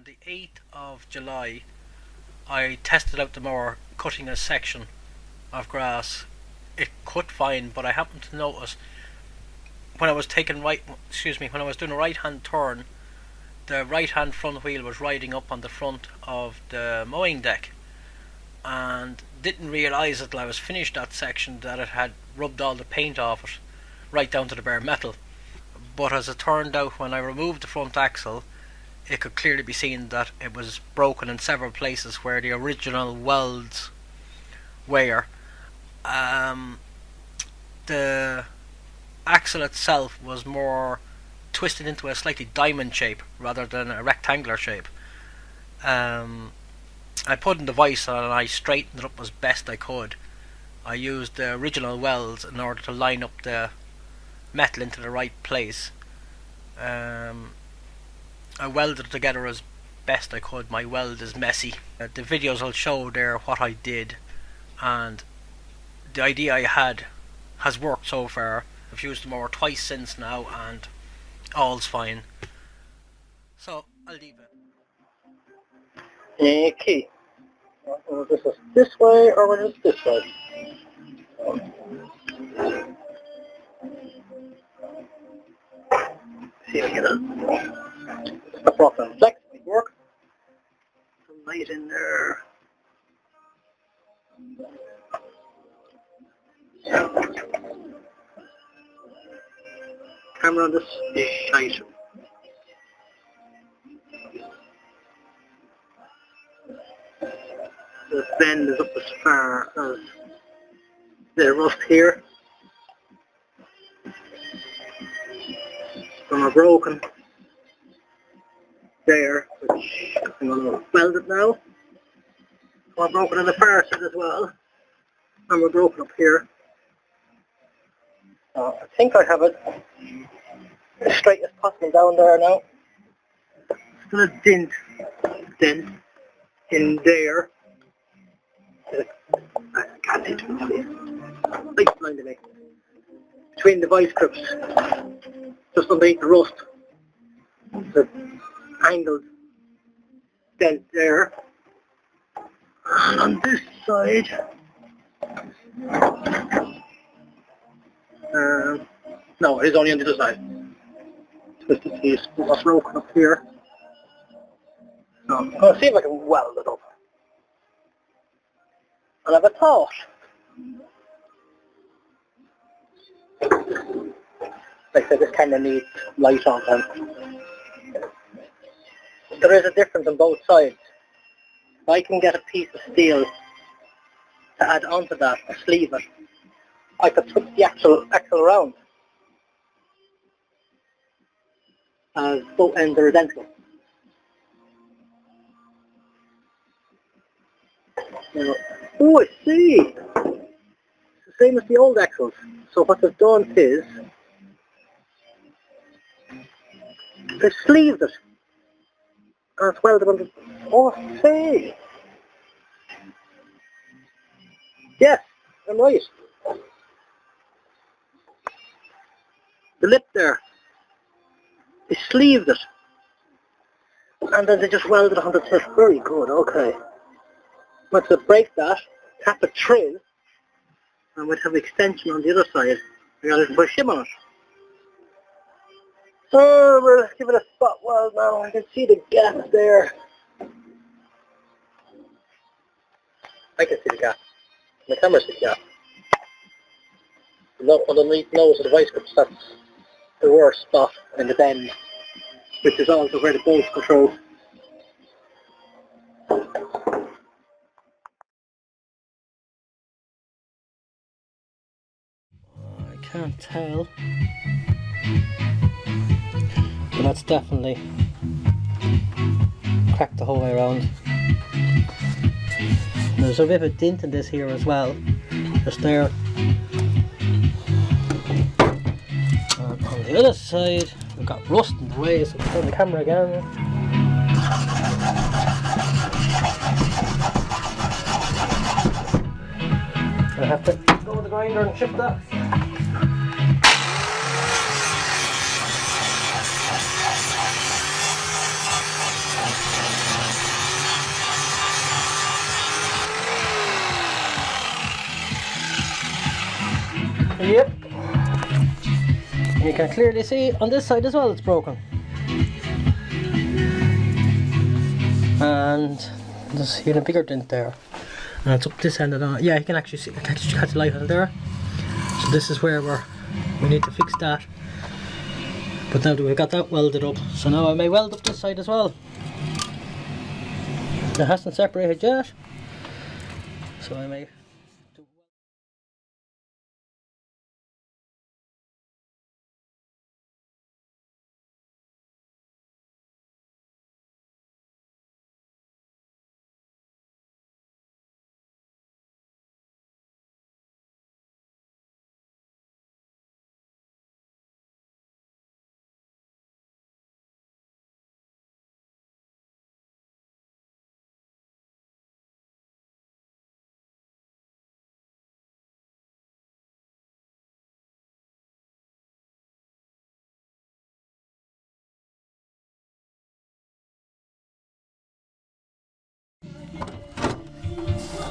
On the 8th of July, I tested out the mower cutting a section of grass. It cut fine, but I happened to notice when I was when I was doing a right-hand turn, the right-hand front wheel was riding up on the front of the mowing deck, and didn't realise until I was finished that section that it had rubbed all the paint off it, right down to the bare metal. But as it turned out, when I removed the front axle, it could clearly be seen that it was broken in several places where the original welds were. The axle itself was more twisted into a slightly diamond shape rather than a rectangular shape. I put in the vise on and I straightened it up as best I could. I used the original welds in order to line up the metal into the right place. I welded it together as best I could. My weld is messy. The videos will show there what I did, and the idea I had has worked so far. I've used the mower twice since now and all's fine. So I'll leave it. Okay. This is this way or is it this way? See if I get it. Stop off and flex, make work. Some light in there. Camera on this is shite. The bend is up as far as the rust here. Some are broken there, which I'm going to weld it now. Some are broken on the far side as well. And we're broken up here. I think I have it as straight as possible down there now. Still a dent in there. I can't see too much. Light blinded me. Between the vice grips, just underneath the rust. The angled dent there. And on this side, no, it is only on the other side. Twisted piece, what's broken up here. So I'm going to see if I can weld it up. And I have a thought. Like I said, this camera needs light on them. There is a difference on both sides. If I can get a piece of steel to add onto that, or sleeve it, I could twist the axle around. As both ends are identical. Now, oh, I see! It's the same as the old axles. So what they've done is they've sleeved it. And it's welded under. Oh, I see! Yes, I'm right. The lip there, they sleeved it. And then they just welded it onto the tip. Very good, okay. Let's break that, tap it through, and we'd have extension on the other side. We got a little bit of shim on it. So we'll give it a spot weld now. I can see the gap there. I can see the gap. The camera sees the gap. Underneath the nose of the vice grips, that's the worst spot in the bend, which is also where the bolts go through. I can't tell, but that's definitely cracked the whole way around. And there's a bit of a dent in this here as well, just there. And on the other side, we've got rust in the way, so we'll turn the camera again. I have to go with the grinder and shift that. Yep. You can clearly see on this side as well it's broken. And there's even a bigger dent there. And it's up this end of the... Yeah, you can actually see, I can actually catch the light on there. So this is where we need to fix that. But now that we've got that welded up, so now I may weld up this side as well. It hasn't separated yet, so I may...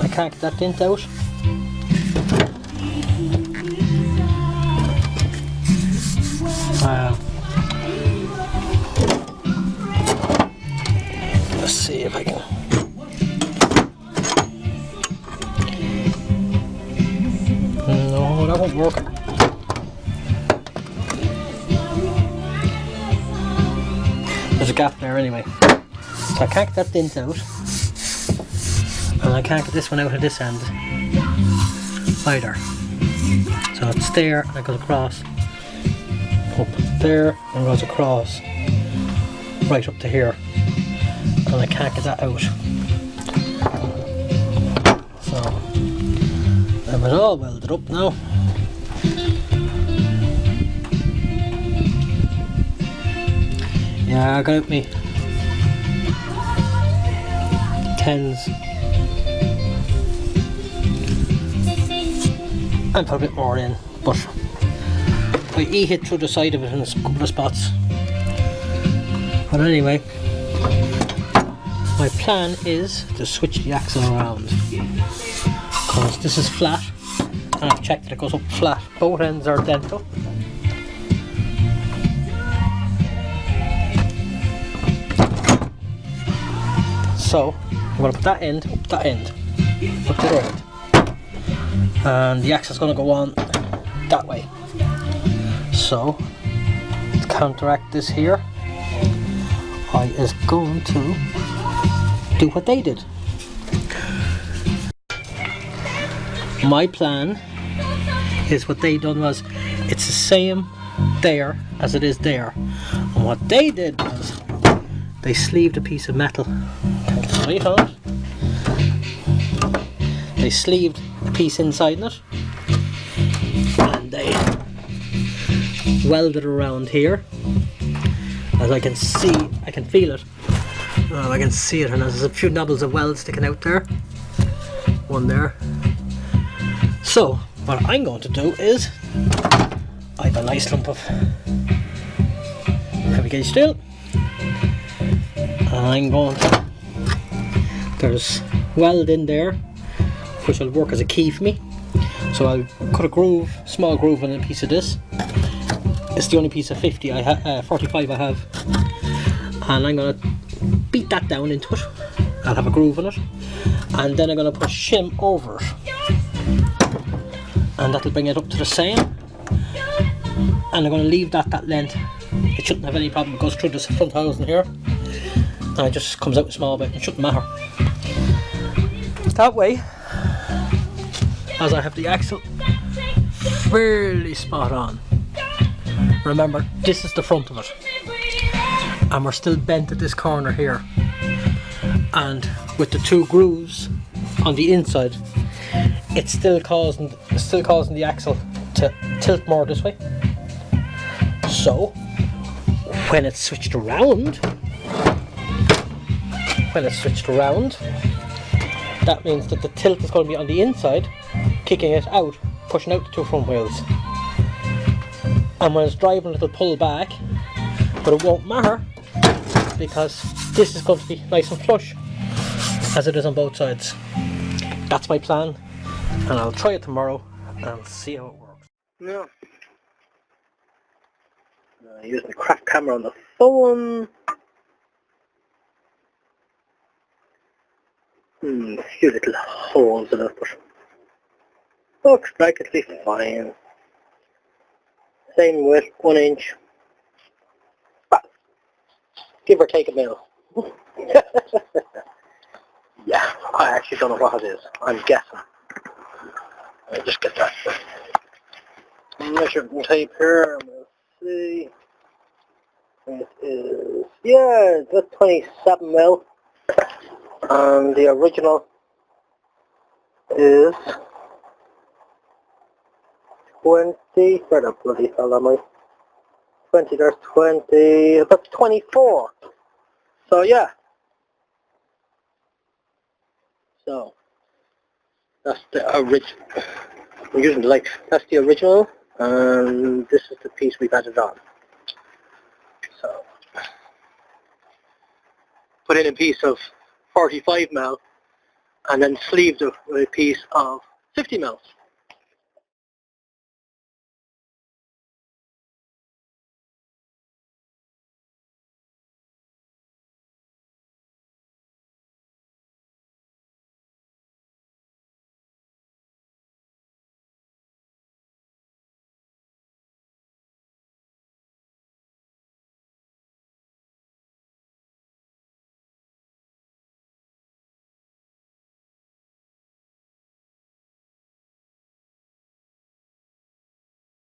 I can't get that dent out. Let's see if I can. No, that won't work. There's a gap there anyway. So I can't get that dent out. And I can't get this one out of this end either. So it's there and it goes across, up there and goes across right up to here, and I can't get that out. So I've it all welded up now. Yeah, I got out me 10s. And put a bit more in, but I hit through the side of it in a couple of spots. But anyway, my plan is to switch the axle around, because this is flat and I've checked that it goes up flat. Both ends are bent up. So I'm going to put that end up to the other end. And the axle is going to go on that way. So to counteract this here, I is going to do what they did. My plan is what they done was, it's the same there as it is there, and what they did was they sleeved a piece of metal. Can't get the light on it. They sleeved a piece inside it and they welded around here. As I can see, I can feel it. I can see it, and there's a few knobbles of weld sticking out there. One there. So what I'm going to do is, I have a nice lump of heavy gauge steel, and I'm going to, there's weld in there which will work as a key for me. So I'll cut a groove, small groove in a piece of this. It's the only piece of 45 I have, and I'm going to beat that down into it. I'll have a groove in it, and then I'm going to put shim over it, and that'll bring it up to the same. And I'm going to leave that length. It shouldn't have any problem. It goes through this front housing here, and it just comes out a small bit. It shouldn't matter. That way, as I have the axle fairly spot on. Remember, this is the front of it, and we're still bent at this corner here, and with the two grooves on the inside, it's still causing the axle to tilt more this way. So when it's switched around, that means that the tilt is going to be on the inside, kicking it out, pushing out the two front wheels. And when it's driving, it'll pull back, but it won't matter because this is going to be nice and flush as it is on both sides. That's my plan, and I'll try it tomorrow and see how it works. No. Using the crap camera on the phone. A few little holes in it, but looks like it'll be fine. Same width, 1 inch. Well, give or take a mil. Yeah, I actually don't know what it is. I'm guessing. I'll just get that measuring tape here, and we'll see. It is, yeah, it's 27 mil. And the original is 20, where the bloody hell am I? 20, there's 20, about 24. So yeah. So, that's the original. I'm using the light. That's the original, and this is the piece we've added on. So, put in a piece of 45 mil, and then sleeved it with a piece of 50 mil.